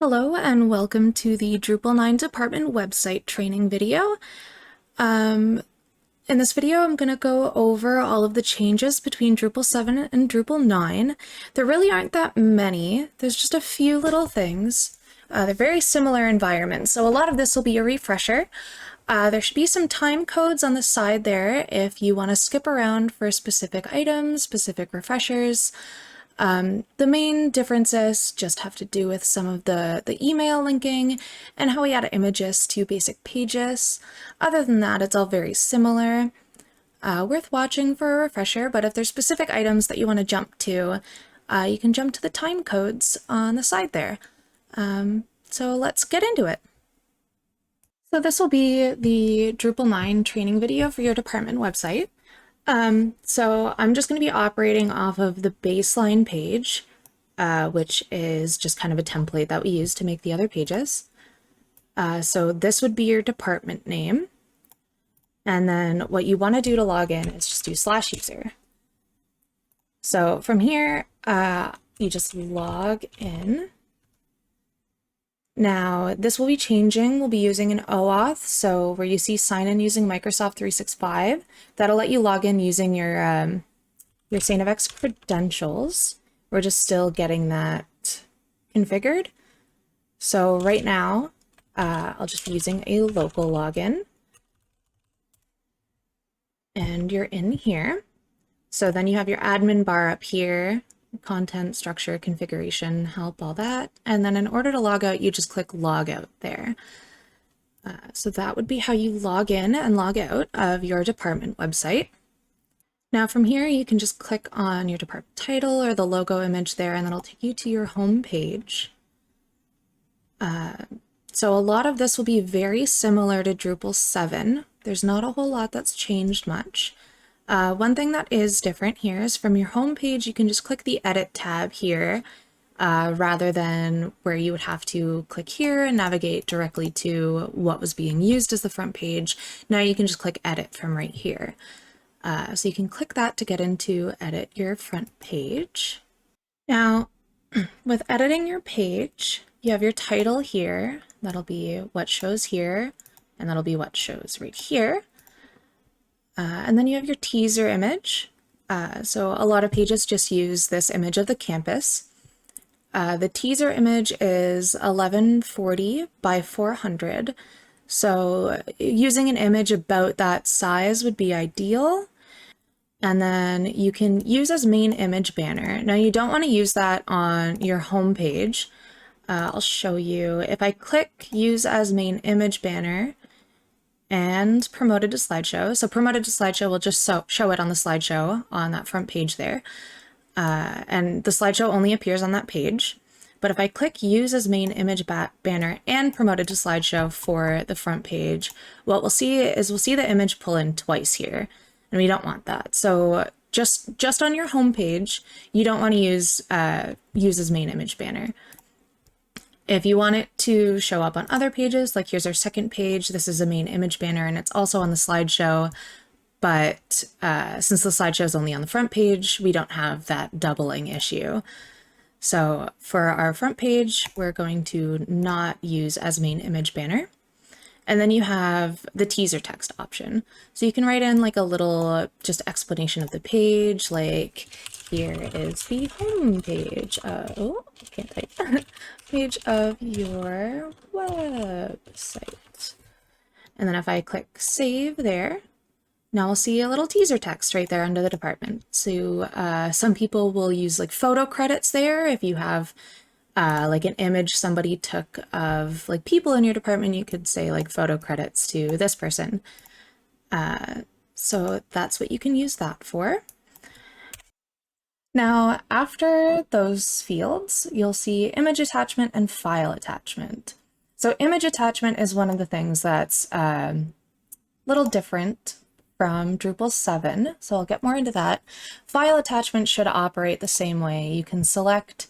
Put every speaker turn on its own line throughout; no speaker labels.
Hello and welcome to the Drupal 9 department website training video. In this video, I'm going to go over all of the changes between Drupal 7 and Drupal 9. There really aren't that many. There's just a few little things. They're very similar environments, so a lot of this will be a refresher. There should be some time codes on the side there if you want to skip around for specific items, specific refreshers. The main differences just have to do with some of the email linking and how we add images to basic pages. Other than that, it's all very similar. Worth watching for a refresher, but if there's specific items that you want to jump to, you can jump to the time codes on the side there. So let's get into it. So this will be the Drupal 9 training video for your department website. So I'm just going to be operating off of the baseline page, which is just kind of a template that we use to make the other pages. So this would be your department name. And then what you want to do to log in is just do /user. So from here, you just log in. Now, this will be changing. We'll be using an OAuth, so where you see sign in using Microsoft 365, that'll let you log in using your SaintFX credentials. We're just still getting that configured. So right now, I'll just be using a local login. And you're in here. So then you have your admin bar up here. Content, structure, configuration, help, all that. And then in order to log out, you just click log out there. So that would be how you log in and log out of your department website. Now from here, you can just click on your department title or the logo image there, and that'll take you to your home page. So a lot of this will be very similar to Drupal 7. There's not a whole lot that's changed much. One thing that is different here is from your home page, you can just click the Edit tab here, rather than where you would have to click here and navigate directly to what was being used as the front page. Now you can just click Edit from right here. So you can click that to get into Edit your front page. Now, with editing your page, you have your title here. That'll be what shows here, and that'll be what shows right here. And then you have your teaser image. So a lot of pages just use this image of the campus. The teaser image is 1140 by 400. So using an image about that size would be ideal. And then you can use as main image banner. Now you don't want to use that on your home page. I'll show you. If I click use as main image banner, and promoted to slideshow. So promoted to slideshow will just show it on the slideshow on that front page there. And the slideshow only appears on that page. But if I click use as main image banner and promoted to slideshow for the front page, what we'll see is we'll see the image pull in twice here. And we don't want that. So just on your home page, you don't want to use as main image banner. If you want it to show up on other pages, like here's our second page, this is a main image banner and it's also on the slideshow, but since the slideshow is only on the front page, we don't have that doubling issue. So for our front page, we're going to not use as main image banner. And then you have the teaser text option. So you can write in like a little just explanation of the page, like here is the home page. Oh, I can't type. Page of your website. And then if I click save there, now we'll see a little teaser text right there under the department. So some people will use like photo credits there. If you have like an image somebody took of like people in your department, you could say like photo credits to this person. So that's what you can use that for. Now, after those fields, you'll see image attachment and file attachment. So image attachment is one of the things that's a little different from Drupal 7, so I'll get more into that. File attachment should operate the same way. You can select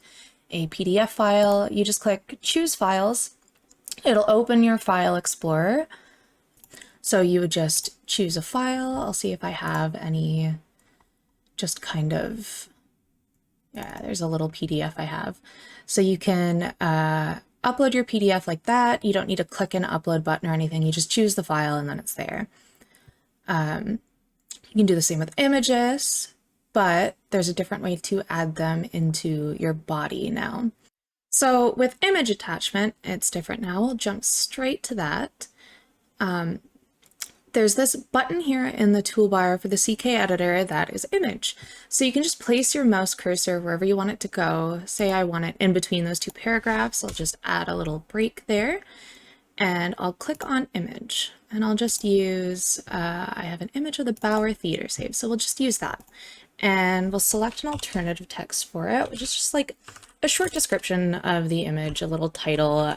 a PDF file, you just click choose files, it'll open your file explorer. So you would just choose a file. I'll see if I have any just kind of, yeah, there's a little PDF I have. So you can upload your PDF like that. You don't need to click an upload button or anything. You just choose the file and then it's there. You can do the same with images, but there's a different way to add them into your body now. So with image attachment, it's different now. We'll jump straight to that. There's this button here in the toolbar for the CK editor that is image. So you can just place your mouse cursor wherever you want it to go. Say I want it in between those two paragraphs. I'll just add a little break there and I'll click on image and I'll just use, I have an image of the Bauer Theater saved. So we'll just use that and we'll select an alternative text for it, which is just like a short description of the image, a little title,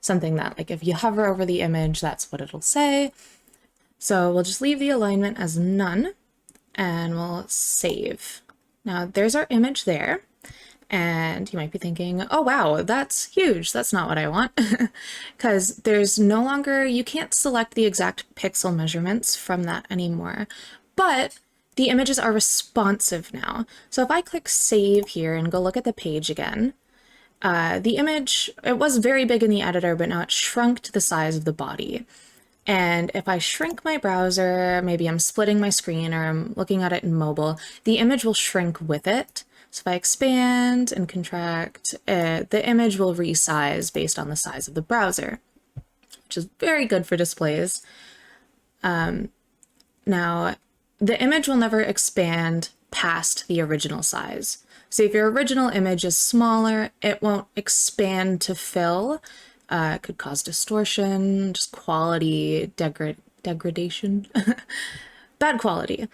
something that like if you hover over the image, that's what it'll say. So we'll just leave the alignment as none and we'll save. Now there's our image there. And you might be thinking, oh wow, that's huge. That's not what I want. Because there's no longer, you can't select the exact pixel measurements from that anymore. But the images are responsive now. So if I click save here and go look at the page again, the image, it was very big in the editor, but now it shrunk to the size of the body. And if I shrink my browser, maybe I'm splitting my screen or I'm looking at it in mobile, the image will shrink with it. So if I expand and contract, the image will resize based on the size of the browser, which is very good for displays. Now, the image will never expand past the original size. So if your original image is smaller, it won't expand to fill. It could cause distortion, just quality degradation, bad quality.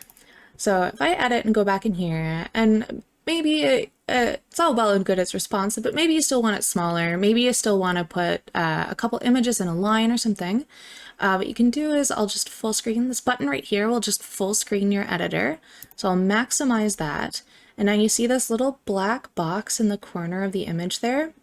So if I edit and go back in here, and maybe it's all well and good it's responsive, but maybe you still want it smaller. Maybe you still want to put a couple images in a line or something. What you can do is I'll just full screen this button right here. Will just full screen your editor. So I'll maximize that. And now you see this little black box in the corner of the image there.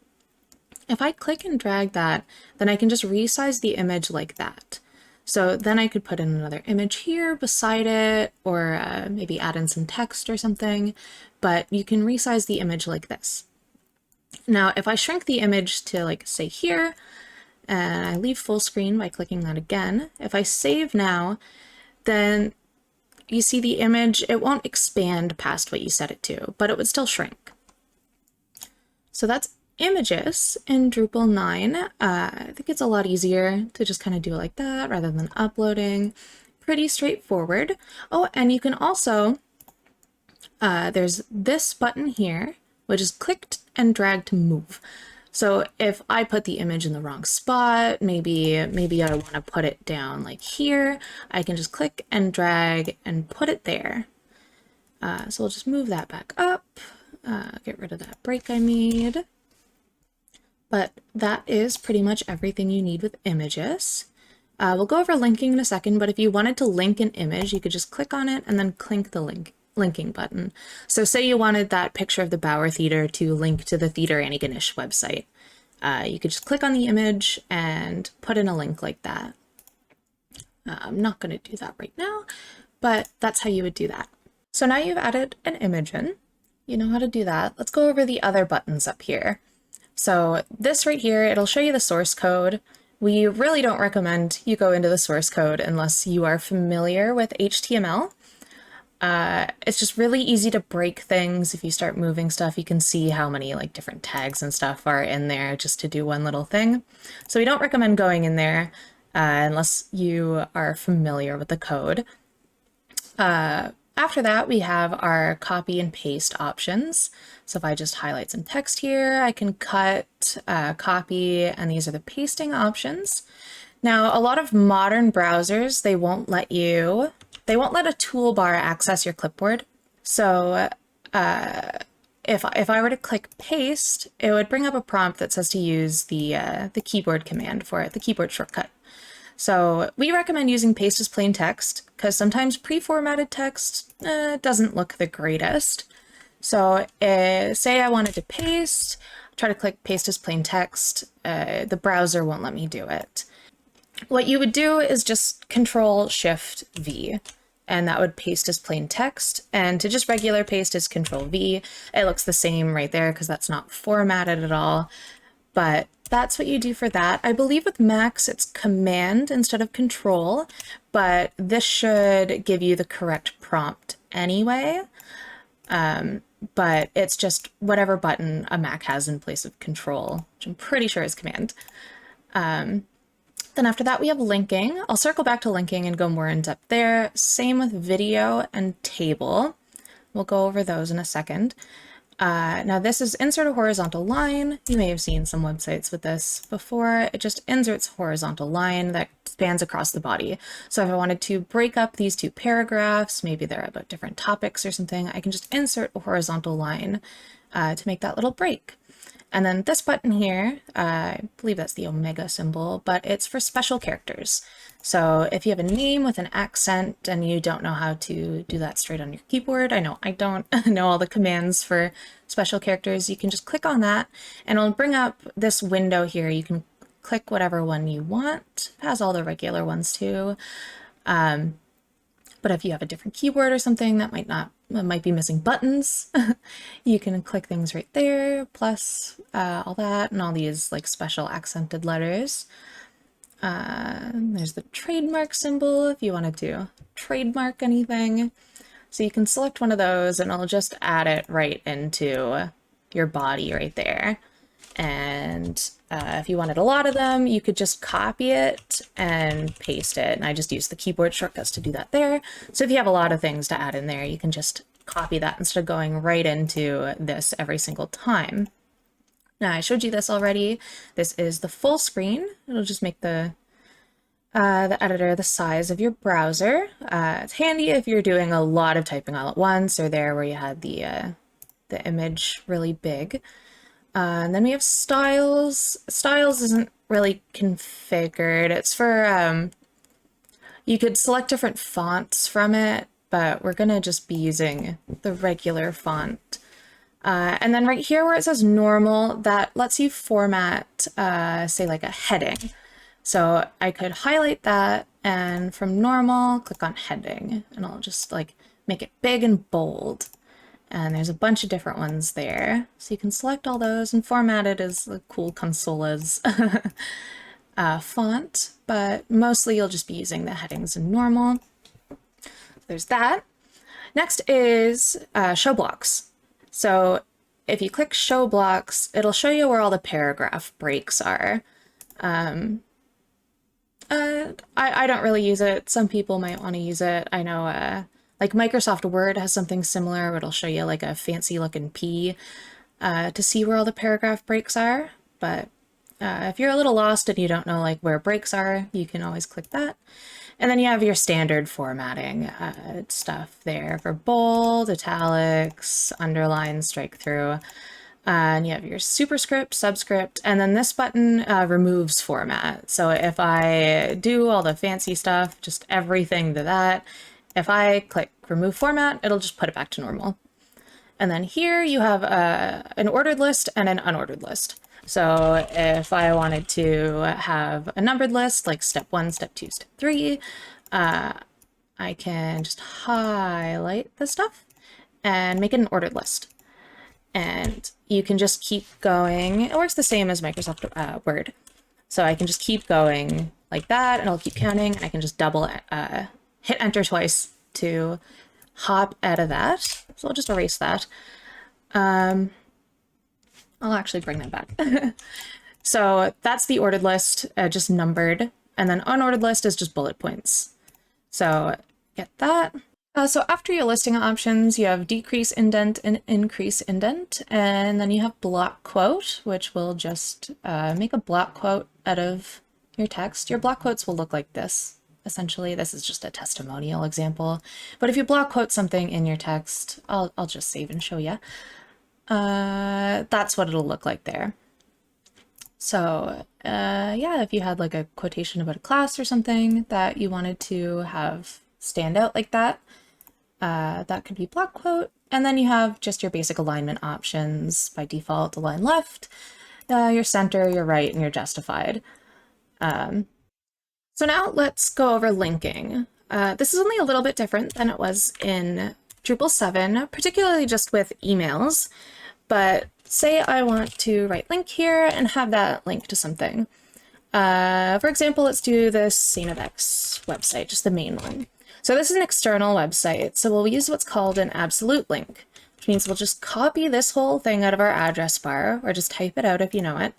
If I click and drag that, then I can just resize the image like that. So then I could put in another image here beside it, or maybe add in some text or something, but you can resize the image like this. Now, if I shrink the image to like say here, and I leave full screen by clicking that again, if I save now, then you see the image, it won't expand past what you set it to, but it would still shrink. So that's images in Drupal 9. I think it's a lot easier to just kind of do it like that rather than uploading. Pretty straightforward. Oh, and you can also, there's this button here, which is clicked and drag to move. So if I put the image in the wrong spot, maybe I want to put it down like here, I can just click and drag and put it there. So we'll just move that back up, get rid of that break I made. But that is pretty much everything you need with images. We'll go over linking in a second, but if you wanted to link an image, you could just click on it and then click the linking button. So say you wanted that picture of the Bauer Theater to link to the Theater Antigonish website. You could just click on the image and put in a link like that. I'm not going to do that right now, but that's how you would do that. So now you've added an image in. You know how to do that. Let's go over the other buttons up here. So this right here, it'll show you the source code. We really don't recommend you go into the source code unless you are familiar with HTML. It's just really easy to break things. If you start moving stuff, you can see how many like different tags and stuff are in there just to do one little thing. So we don't recommend going in there unless you are familiar with the code. After that, we have our copy and paste options. So if I just highlight some text here, I can cut, copy, and these are the pasting options. Now, a lot of modern browsers, they won't let a toolbar access your clipboard. So if I were to click paste, it would bring up a prompt that says to use the keyboard command for it, the keyboard shortcut. So we recommend using paste as plain text because sometimes pre-formatted text doesn't look the greatest. So say I wanted to paste, try to click paste as plain text, the browser won't let me do it. What you would do is just Control-Shift-V, and that would paste as plain text. And to just regular paste is Control-V. It looks the same right there because that's not formatted at all. But that's what you do for that. I believe with Macs it's Command instead of Control, but this should give you the correct prompt anyway. But it's just whatever button a Mac has in place of Control, which I'm pretty sure is Command. Then after that we have linking. I'll circle back to linking and go more in depth there. Same with video and table. We'll go over those in a second. Now this is insert a horizontal line. You may have seen some websites with this before. It just inserts a horizontal line that spans across the body. So if I wanted to break up these two paragraphs, maybe they're about different topics or something, I can just insert a horizontal line to make that little break. And then this button here, I believe that's the omega symbol, but it's for special characters. So if you have a name with an accent and you don't know how to do that straight on your keyboard, I know I don't know all the commands for special characters, you can just click on that and it'll bring up this window here. You can click whatever one you want. It has all the regular ones too. But if you have a different keyboard or something that might be missing buttons, you can click things right there, plus all that and all these like special accented letters. There's the trademark symbol if you wanted to trademark anything. So you can select one of those and it'll just add it right into your body right there. And if you wanted a lot of them, you could just copy it and paste it. And I just use the keyboard shortcuts to do that there. So if you have a lot of things to add in there, you can just copy that instead of going right into this every single time. Now I showed you this already. This is the full screen. It'll just make the editor the size of your browser. It's handy if you're doing a lot of typing all at once, or there where you had the image really big. And then we have styles. Styles isn't really configured. It's for, you could select different fonts from it, but we're gonna just be using the regular font. And then right here where it says normal, that lets you format, say like a heading. So I could highlight that and from normal, click on heading, and I'll just like make it big and bold. And there's a bunch of different ones there. So you can select all those and format it as the cool Consola's font, but mostly you'll just be using the headings in normal. There's that. Next is show blocks. So if you click show blocks, it'll show you where all the paragraph breaks are. I don't really use it. Some people might want to use it. I know like Microsoft Word has something similar where it'll show you like a fancy looking P to see where all the paragraph breaks are. But if you're a little lost and you don't know like where breaks are, you can always click that. And then you have your standard formatting stuff there for bold, italics, underline, strike through. And you have your superscript, subscript, and then this button removes format. So if I do all the fancy stuff, just everything to that, if I click remove format, it'll just put it back to normal. And then here you have an ordered list and an unordered list. So if I wanted to have a numbered list, like step 1, step 2, step 3, I can just highlight the stuff and make it an ordered list. And you can just keep going. It works the same as Microsoft Word. So I can just keep going like that, and I'll keep counting, and I can just double, hit enter twice to hop out of that. So I'll just erase that. I'll actually bring that back. So that's the ordered list, just numbered, and then unordered list is just bullet points. So get that. So after your listing options, you have decrease indent and increase indent, and then you have block quote, which will just make a block quote out of your text. Your block quotes will look like this. Essentially, this is just a testimonial example. But if you block quote something in your text, I'll just save and show you. That's what it'll look like there. So yeah, if you had like a quotation about a class or something that you wanted to have stand out like that, that could be block quote. And then you have just your basic alignment options. By default, align left, your center, your right, and your justified. So now let's go over linking. This is only a little bit different than it was in Drupal 7, particularly just with emails, but say I want to right link here and have that link to something. For example, let's do this Xavier website, just the main one. So this is an external website, so we'll use what's called an absolute link, which means we'll just copy this whole thing out of our address bar, or just type it out if you know it,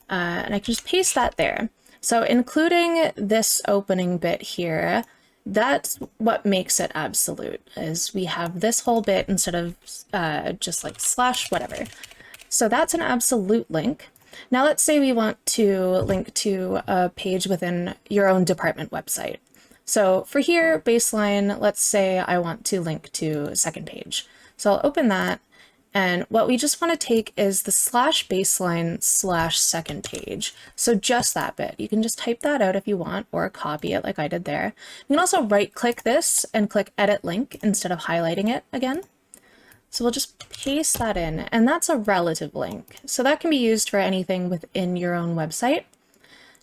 and I can just paste that there. So including this opening bit here, that's what makes it absolute, is we have this whole bit instead of just like slash whatever. So that's an absolute link. Now let's say we want to link to a page within your own department website. So for here, baseline, let's say I want to link to second page. So I'll open that, and what we just want to take is the /baseline/second page. So just that bit. You can just type that out if you want, or copy it like I did there. You can also right click this and click edit link instead of highlighting it again. So we'll just paste that in, and that's a relative link. So that can be used for anything within your own website.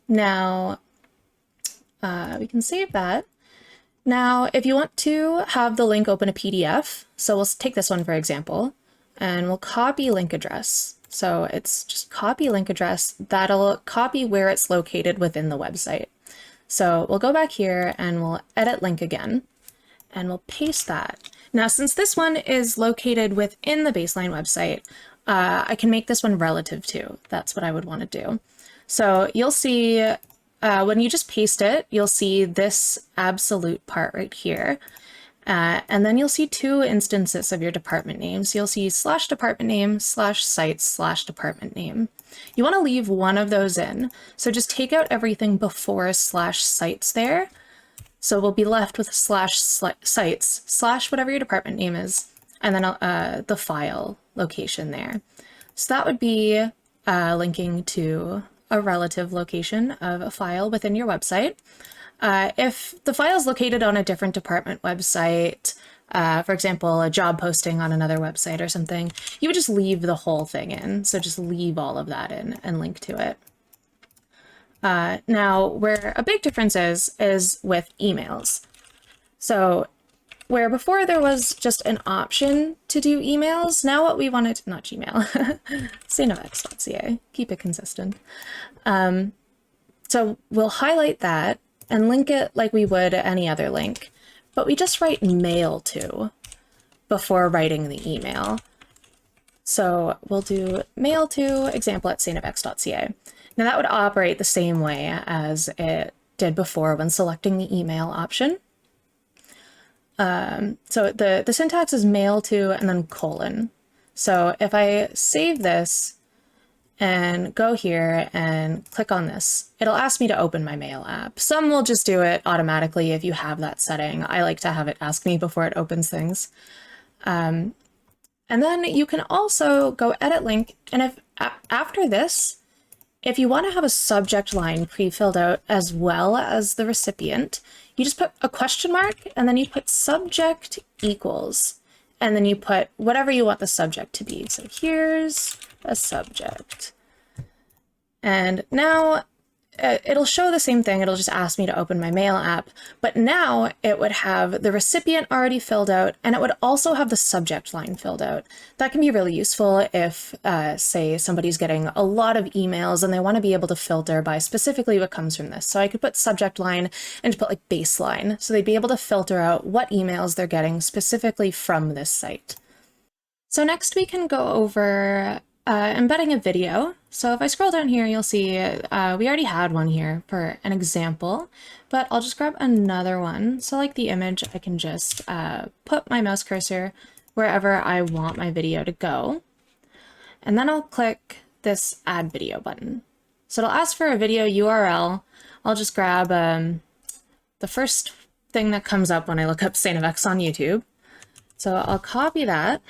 Now, we can save that. Now, if you want to have the link open a PDF, so we'll take this one for example, and we'll copy link address. So it's just copy link address. That'll copy where it's located within the website. So we'll go back here and we'll edit link again, and we'll paste that. Now, since this one is located within the baseline website, I can make this one relative to. That's what I would want to do. So you'll see when you just paste it, you'll see this absolute part right here. And then you'll see two instances of your department name. So you'll see /department name, /sites, /department name. You want to leave one of those in. So just take out everything before /sites there. So we'll be left with /sites, whatever your department name is, and then the file location there. So that would be linking to a relative location of a file within your website. If the file is located on a different department website, for example, a job posting on another website or something, you would just leave the whole thing in. So just leave all of that in and link to it. Now, where a big difference is with emails. So where before there was just an option to do emails, now what we wanted, not Gmail, Xavier.ca, keep it consistent. So we'll highlight that and link it like we would any other link, but we just write mail to before writing the email. So we'll do mail to example@xavier.ca. Now that would operate the same way as it did before when selecting the email option. So the syntax is mail to and then colon. So if I save this and go here and click on this, it'll ask me to open my mail app. Some will just do it automatically if you have that setting. I like to have it ask me before it opens things. And then you can also go edit link, and if after this, if you want to have a subject line pre-filled out as well as the recipient, you just put a question mark and then you put subject equals, and then you put whatever you want the subject to be. So here's a subject. And now it'll show the same thing. It'll just ask me to open my mail app, but now it would have the recipient already filled out, and it would also have the subject line filled out. That can be really useful if, say, somebody's getting a lot of emails and they want to be able to filter by specifically what comes from this. So I could put subject line and put like baseline, so they'd be able to filter out what emails they're getting specifically from this site. So next we can go over embedding a video. So if I scroll down here, you'll see we already had one here for an example, but I'll just grab another one. So like the image, I can just put my mouse cursor wherever I want my video to go. And then I'll click this add video button. So it'll ask for a video URL. I'll just grab the first thing that comes up when I look up Xavier on YouTube. So I'll copy that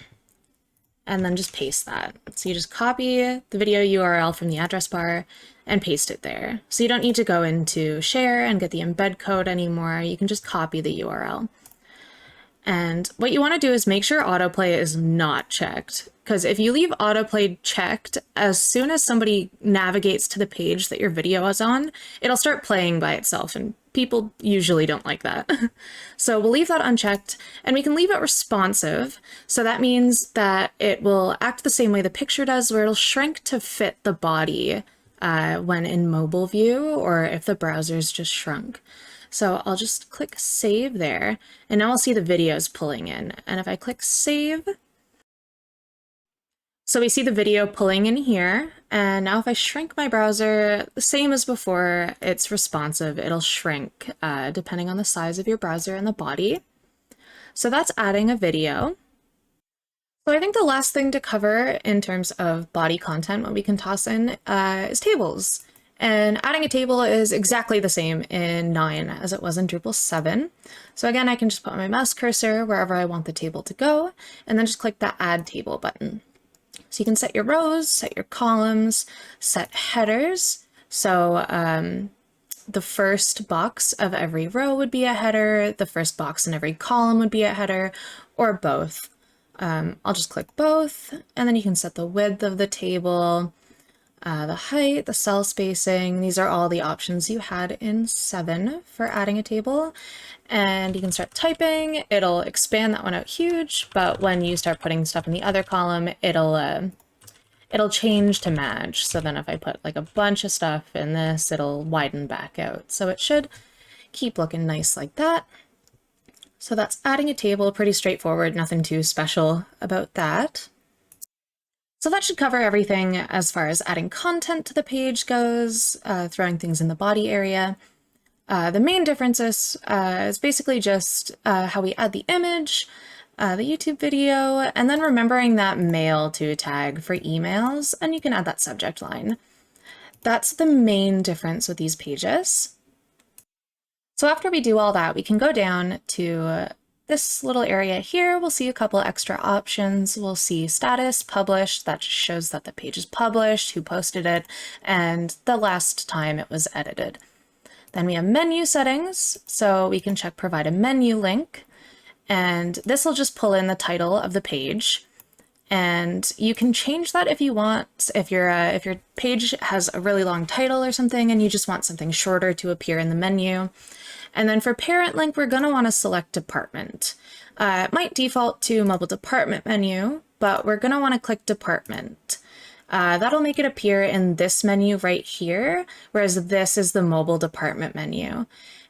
and then just paste that. So you just copy the video URL from the address bar and paste it there. So you don't need to go into share and get the embed code anymore. You can just copy the URL. And what you want to do is make sure autoplay is not checked. Because if you leave autoplay checked, as soon as somebody navigates to the page that your video is on, it'll start playing by itself, and people usually don't like that. So we'll leave that unchecked, and we can leave it responsive. So that means that it will act the same way the picture does, where it'll shrink to fit the body when in mobile view, or if the browser's just shrunk. So I'll just click save there, and now I'll see the videos pulling in. And if I click save, so we see the video pulling in here. And now if I shrink my browser, the same as before, it's responsive. It'll shrink depending on the size of your browser and the body. So that's adding a video. So I think the last thing to cover in terms of body content, what we can toss in, is tables. And adding a table is exactly the same in 9 as it was in Drupal 7. So again, I can just put my mouse cursor wherever I want the table to go, and then just click that Add Table button. So you can set your rows, set your columns, set headers. So the first box of every row would be a header, the first box in every column would be a header, or both. I'll just click both, and then you can set the width of the table, the height, the cell spacing. These are all the options you had in 7 for adding a table. And you can start typing. It'll expand that one out huge, but when you start putting stuff in the other column, it'll change to match. So then if I put like a bunch of stuff in this, it'll widen back out. So it should keep looking nice like that. So that's adding a table, pretty straightforward, nothing too special about that. So that should cover everything as far as adding content to the page goes, throwing things in the body area. The main difference is basically just how we add the image, the YouTube video, and then remembering that mail to tag for emails, and you can add that subject line. That's the main difference with these pages. So after we do all that, we can go down to this little area here. We'll see a couple extra options. We'll see status, published, that just shows that the page is published, who posted it, and the last time it was edited. Then we have menu settings, so we can check provide a menu link, and this will just pull in the title of the page. And you can change that if you want. If your page has a really long title or something and you just want something shorter to appear in the menu. And then for parent link, we're going to want to select department. It might default to mobile department menu, but we're going to want to click department. That'll make it appear in this menu right here, whereas this is the mobile department menu.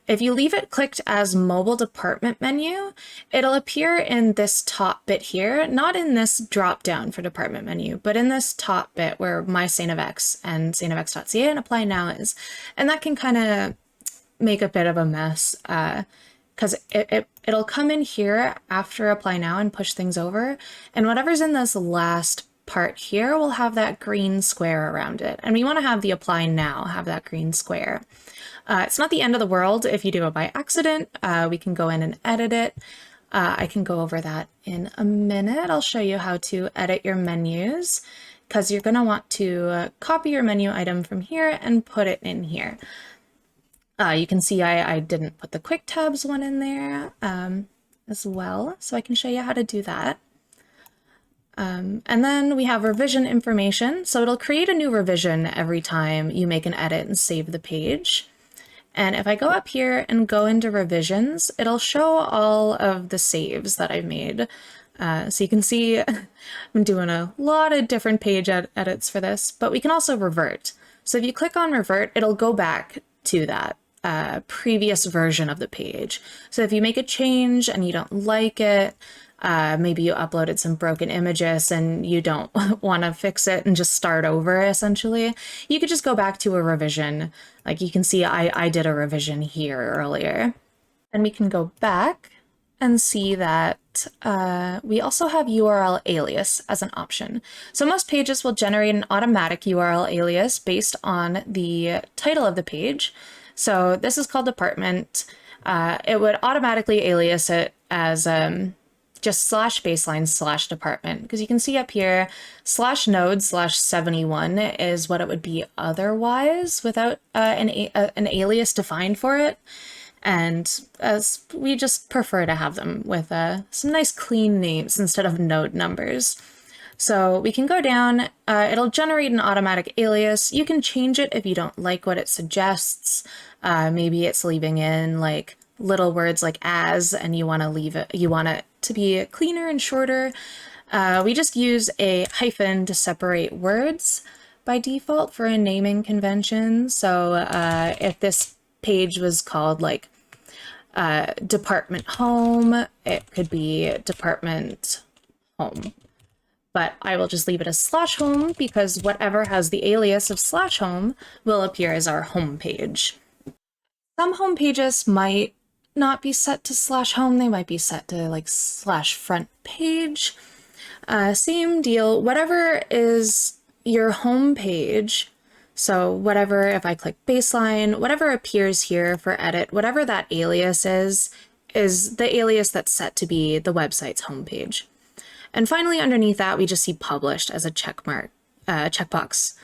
If you leave it clicked as mobile department menu, it'll appear in this top bit here, not in this drop down for department menu, but in this top bit where my Saint of X and saintofx.ca and apply now is. And that can kind of make a bit of a mess because it'll come in here after apply now and push things over. And whatever's in this last part here will have that green square around it. And we want to have the apply now have that green square. It's not the end of the world if you do it by accident. We can go in and edit it. I can go over that in a minute. I'll show you how to edit your menus because you're going to want to copy your menu item from here and put it in here. You can see I didn't put the quick tabs one in there as well, so I can show you how to do that. And then we have revision information. So it'll create a new revision every time you make an edit and save the page. And if I go up here and go into revisions, it'll show all of the saves that I've made. So you can see I'm doing a lot of different page edits for this, but we can also revert. So if you click on revert, it'll go back to that previous version of the page. So if you make a change and you don't like it, maybe you uploaded some broken images and you don't want to fix it and just start over, essentially, you could just go back to a revision. Like you can see I did a revision here earlier. And we can go back and see that we also have URL alias as an option. So most pages will generate an automatic URL alias based on the title of the page. So this is called department. It would automatically alias it as just /baseline/department, because you can see up here /node/71 is what it would be otherwise without an alias defined for it. And as we just prefer to have them with some nice clean names instead of node numbers. So we can go down, it'll generate an automatic alias. You can change it if you don't like what it suggests. Maybe it's leaving in like little words like as, and you want to leave it, you want it to be cleaner and shorter. We just use a hyphen to separate words by default for a naming convention. So if this page was called like department home, it could be department home. But I will just leave it as /home because whatever has the alias of /home will appear as our home page. Some home pages might not be set to /home, they might be set to like /front page. Same deal, whatever is your home page, so whatever, if I click baseline, whatever appears here for edit, whatever that alias is the alias that's set to be the website's homepage. And finally, underneath that, we just see published as a checkbox.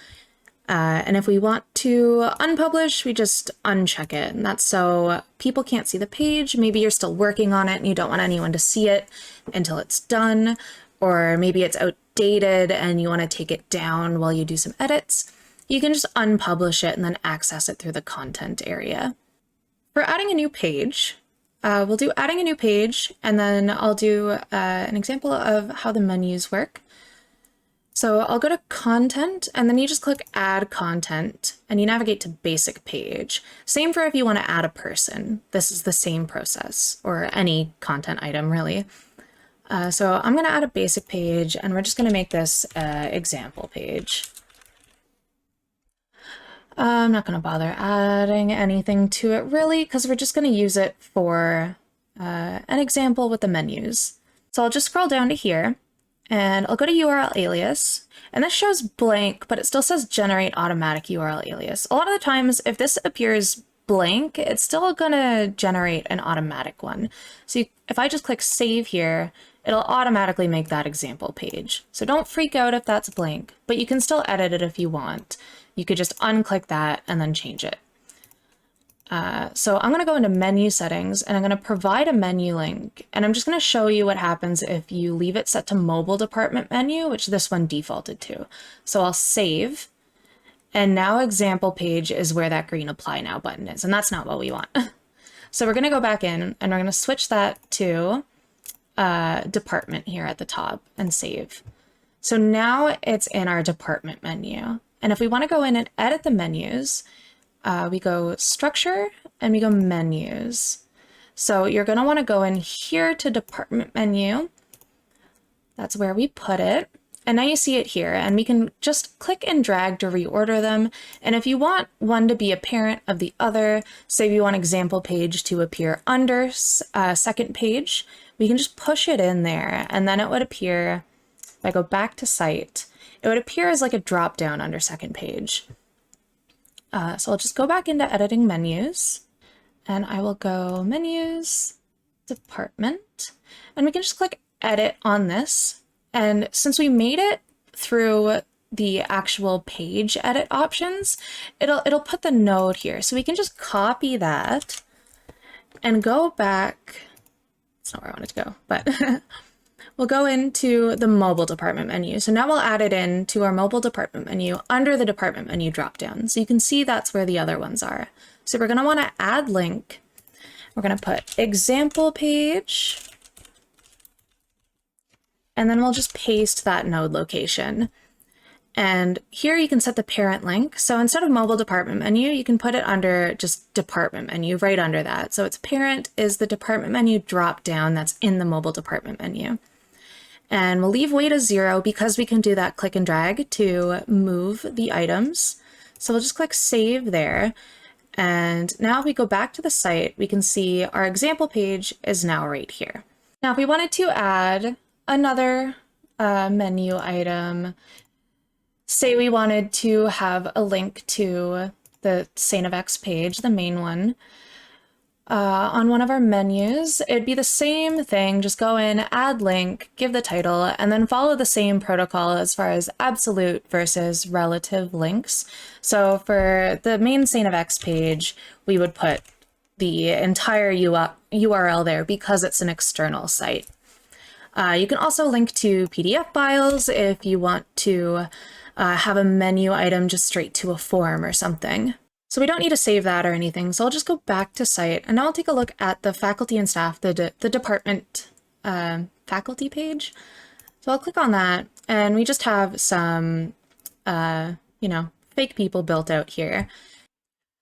And if we want to unpublish, we just uncheck it. And that's so people can't see the page. Maybe you're still working on it and you don't want anyone to see it until it's done. Or maybe it's outdated and you want to take it down while you do some edits. You can just unpublish it and then access it through the content area. For adding a new page, we'll do adding a new page, and then I'll do an example of how the menus work. So I'll go to content, and then you just click add content, and you navigate to basic page. Same for if you want to add a person. This is the same process, or any content item really. So I'm going to add a basic page, and we're just going to make this example page. I'm not going to bother adding anything to it really, because we're just going to use it for an example with the menus. So I'll just scroll down to here, and I'll go to URL alias, and this shows blank, but it still says generate automatic URL alias. A lot of the times, if this appears blank, it's still going to generate an automatic one. So if I just click save here, it'll automatically make that example page. So don't freak out if that's blank, but you can still edit it if you want. You could just unclick that and then change it. So I'm going to go into menu settings, and I'm going to provide a menu link, and I'm just going to show you what happens if you leave it set to mobile department menu, which this one defaulted to. So I'll save, and now example page is where that green apply now button is, and that's not what we want. So we're going to go back in, and we're going to switch that to department here at the top and save. So now it's in our department menu. And if we want to go in and edit the menus, we go structure and we go menus. So you're going to want to go in here to department menu. That's where we put it. And now you see it here, and we can just click and drag to reorder them. And if you want one to be a parent of the other, say we want example page to appear under second page, we can just push it in there, and then it would appear, if I go back to site, it would appear as like a drop down under second page. So I'll just go back into editing menus, and I will go menus, department, and we can just click edit on this. And since we made it through the actual page edit options, it'll put the node here. So we can just copy that and go back. It's not where I wanted to go, but we'll go into the mobile department menu. So now we'll add it in to our mobile department menu under the department menu dropdown. So you can see that's where the other ones are. So we're going to want to add link. We're going to put example page, and then we'll just paste that node location. And here you can set the parent link. So instead of mobile department menu, you can put it under just department menu right under that. So its parent is the department menu drop down that's in the mobile department menu. And we'll leave weight as 0 because we can do that click and drag to move the items. So we'll just click save there. And now if we go back to the site, we can see our example page is now right here. Now, if we wanted to add another menu item, say we wanted to have a link to the Saint of X page, the main one, on one of our menus, it'd be the same thing. Just go in, add link, give the title, and then follow the same protocol as far as absolute versus relative links. So for the main Saint of X page, we would put the entire URL there because it's an external site. You can also link to PDF files if you want to have a menu item just straight to a form or something. So we don't need to save that or anything. So I'll just go back to site and now I'll take a look at the faculty and staff, the department faculty page. So I'll click on that and we just have some, fake people built out here.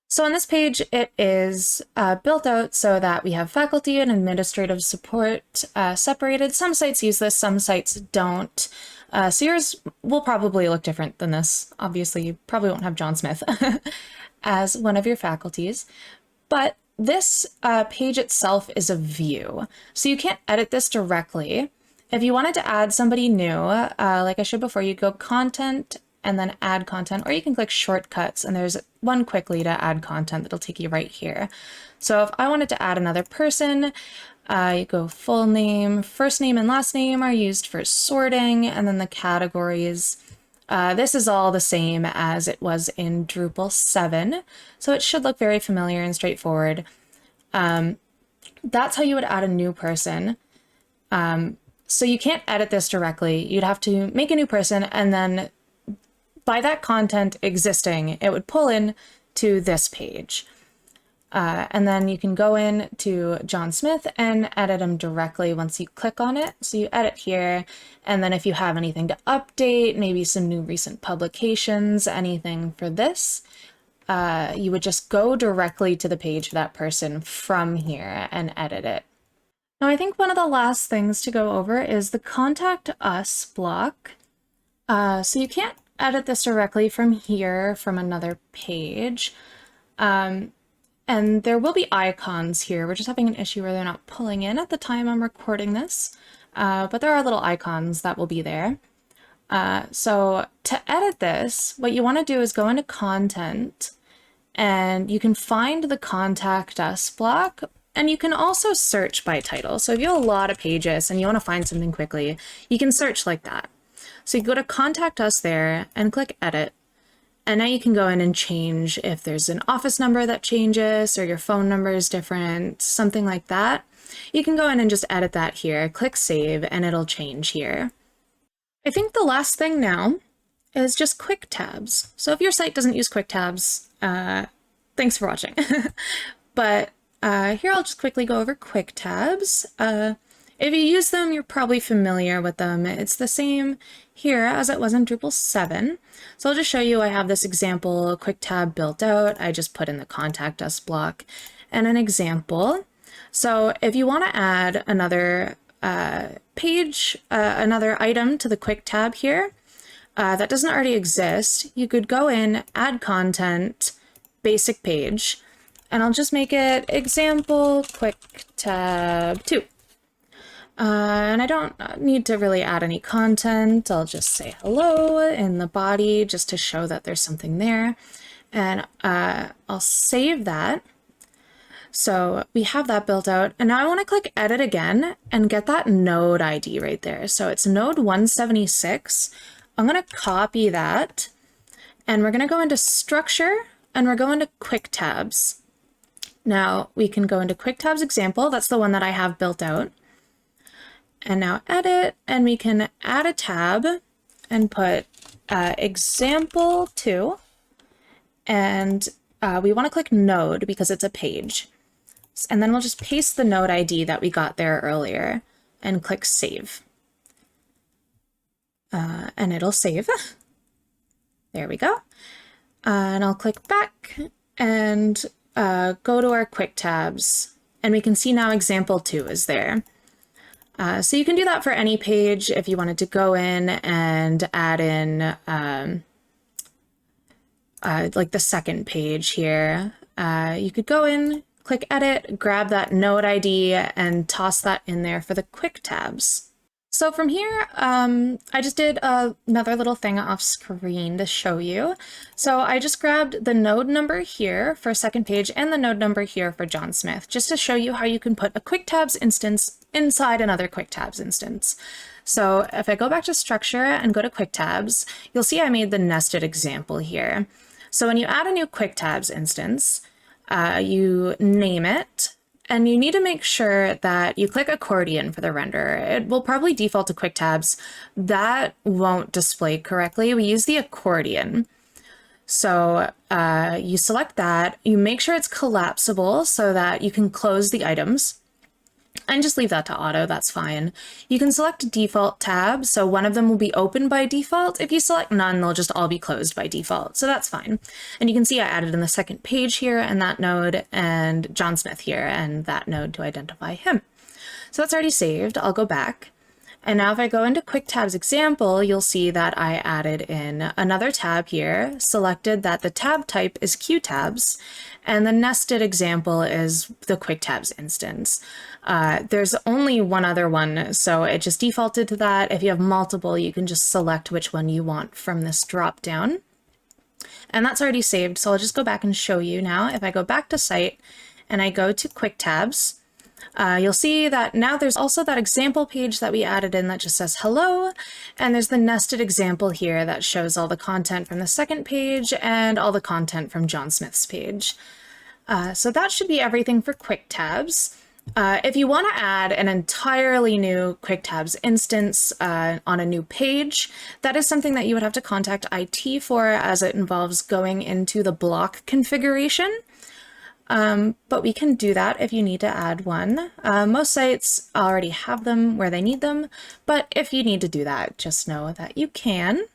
So on this page, it is built out so that we have faculty and administrative support separated. Some sites use this, some sites don't. So yours will probably look different than this. Obviously, you probably won't have John Smith as one of your faculties. But this page itself is a view. So you can't edit this directly. If you wanted to add somebody new, like I showed before, you go Content, and then add content, or you can click shortcuts and there's one quickly to add content that'll take you right here. So if I wanted to add another person, you go full name, first name and last name are used for sorting, and then the categories. This is all the same as it was in Drupal 7, so it should look very familiar and straightforward. That's how you would add a new person. So you can't edit this directly. You'd have to make a new person and then by that content existing, it would pull in to this page. And then you can go in to John Smith and edit him directly once you click on it. So you edit here, and then if you have anything to update, maybe some new recent publications, anything for this, you would just go directly to the page for that person from here and edit it. Now, I think one of the last things to go over is the Contact Us block. So you can't edit this directly from here, from another page. And there will be icons here. We're just having an issue where they're not pulling in at the time I'm recording this. But there are little icons that will be there. So to edit this, what you want to do is go into Content, and you can find the Contact Us block, and you can also search by title. So if you have a lot of pages and you want to find something quickly, you can search like that. So you go to Contact Us there and click Edit. And now you can go in and change if there's an office number that changes or your phone number is different, something like that. You can go in and just edit that here, click Save, and it'll change here. I think the last thing now is just quick tabs. So if your site doesn't use quick tabs, thanks for watching. But here I'll just quickly go over quick tabs. If you use them, you're probably familiar with them. It's the same here as it was in Drupal 7. So I'll just show you, I have this example quick tab built out. I just put in the Contact Us block and an example. So if you want to add another page, another item to the quick tab here that doesn't already exist, you could go in, add content, basic page, and I'll just make it example quick tab 2. And I don't need to really add any content. I'll just say hello in the body just to show that there's something there. And I'll save that. So we have that built out. And now I want to click Edit again and get that node ID right there. So it's node 176. I'm going to copy that. And we're going to go into Structure and we're going to Quick Tabs. Now we can go into Quick Tabs example. That's the one that I have built out. And now edit, and we can add a tab and put example 2. And we want to click node because it's a page. And then we'll just paste the node ID that we got there earlier and click save. And it'll save. There we go. And I'll click back and go to our quick tabs. And we can see now example 2 is there. So you can do that for any page if you wanted to go in and add in like the second page here. You could go in, click edit, grab that node ID and toss that in there for the quick tabs. So from here, I just did another little thing off screen to show you. So I just grabbed the node number here for second page and the node number here for John Smith, just to show you how you can put a quick tabs instance inside another quick tabs instance. So if I go back to structure and go to quick tabs, you'll see I made the nested example here. So when you add a new quick tabs instance, you name it, and you need to make sure that you click accordion for the render. It will probably default to quick tabs. That won't display correctly. We use the accordion. So you select that, you make sure it's collapsible so that you can close the items. And just leave that to auto, that's fine. You can select default tabs, so one of them will be open by default. If you select none, they'll just all be closed by default, so that's fine. And you can see I added in the second page here and that node, and John Smith here and that node to identify him. So that's already saved. I'll go back. And now if I go into Quick Tabs example, you'll see that I added in another tab here, selected that the tab type is Q tabs, and the nested example is the Quick Tabs instance. There's only one other one, so it just defaulted to that. If you have multiple, you can just select which one you want from this drop down. And that's already saved, so I'll just go back and show you now. If I go back to site and I go to Quick Tabs, you'll see that now there's also that example page that we added in that just says hello, and there's the nested example here that shows all the content from the second page and all the content from John Smith's page. So that should be everything for Quick Tabs. If you want to add an entirely new Quick Tabs instance on a new page, that is something that you would have to contact IT for, as it involves going into the block configuration. But we can do that if you need to add one. Most sites already have them where they need them, but if you need to do that, just know that you can.